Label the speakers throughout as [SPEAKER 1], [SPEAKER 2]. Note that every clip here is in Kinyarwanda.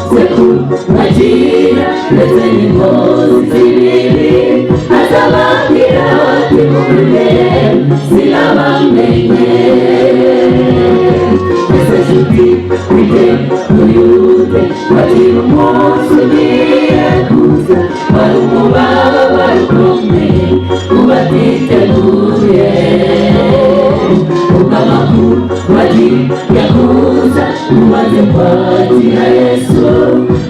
[SPEAKER 1] seku majira ndetse n'inkozi z'ibibi azababwira ati mumenye sinabamenye ese nshuti wite uyute bakira umunsi ugiye kuza wari umubabaro ukomeye ubatiteguye ubwo amakuru bagiye kuza umaze kwakira Yesu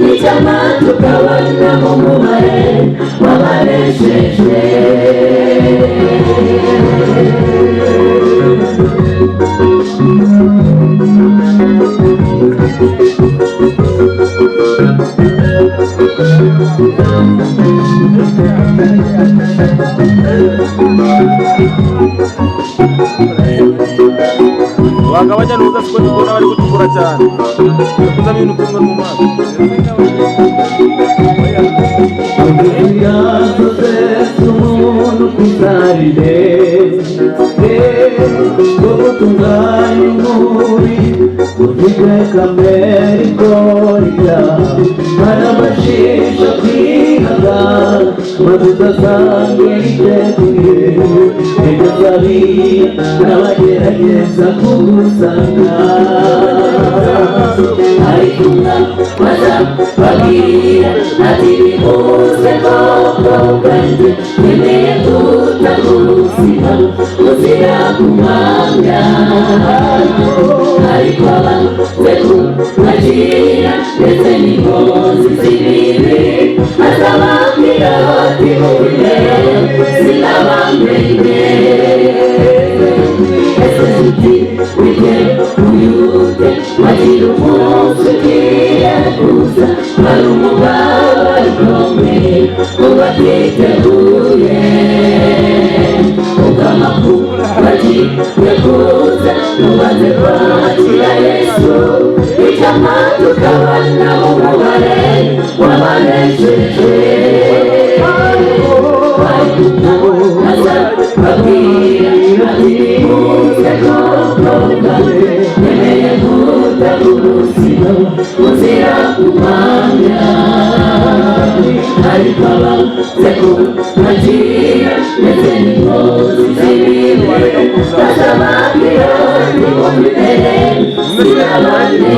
[SPEAKER 1] icyama tukabona mu mubare w'abaneshejwe
[SPEAKER 2] wagabanya nuza siko tubona bari gutukura cyane kuza ibintu kumwe mu maso
[SPEAKER 1] tunganya umubiri ufite kamere ikorera barabashisha kwihaga maze udasanzwe iteguye ibyo zabiri n'abagerageza kugusanga ariko baza babwira ati nimuze koko kandi twemeye tutagubuzima buzira kumanga ariko abanze kumwakira ndetse n'inkozi z'ibibi azababwira ati mumenye sinabamenye ese nshuti wite uyute bakira umunsi ugiye kuza wari umubabaro ukomeye ubatiteguye ubwo amakuru bagiye kuza umaze kwakira Yesu icyama tukabona mu mubare w'abaneshejwe aza babwira ati nimuze koko kandi nemeye kutagubuzima buzira kumanga ariko abanze kumwakira ndetse n'inkozi z'ibibi bazababwira ati mumenye sinabamenye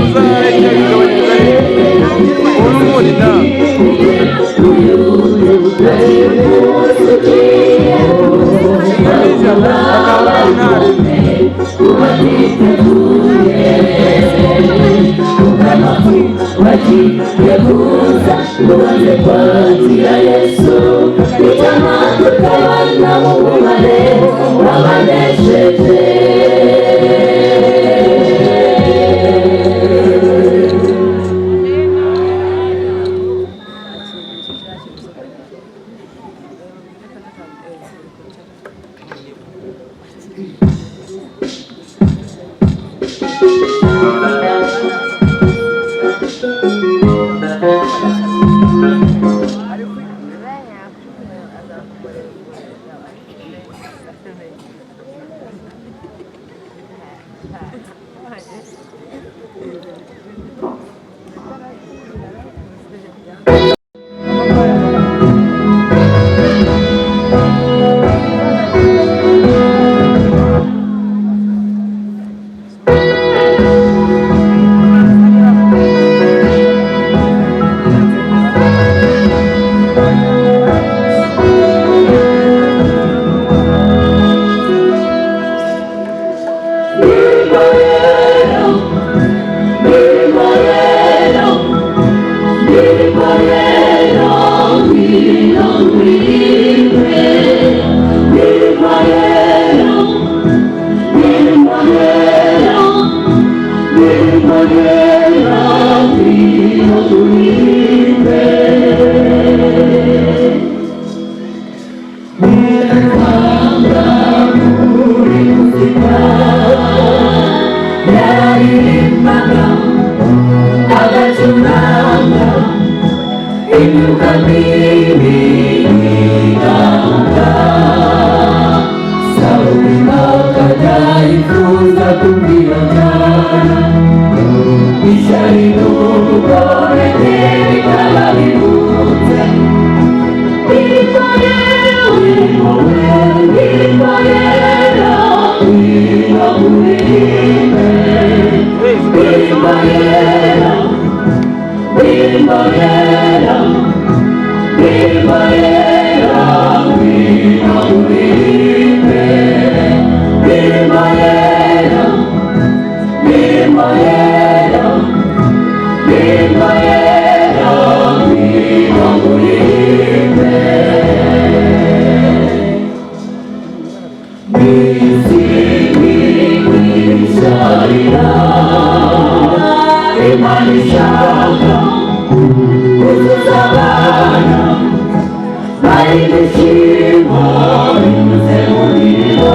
[SPEAKER 1] bagiye kuza umaze kwakira Yesu icyama tukabona mu mubare w'abanesheje Ishari tuzabana bari gushima binyuze mu mirimo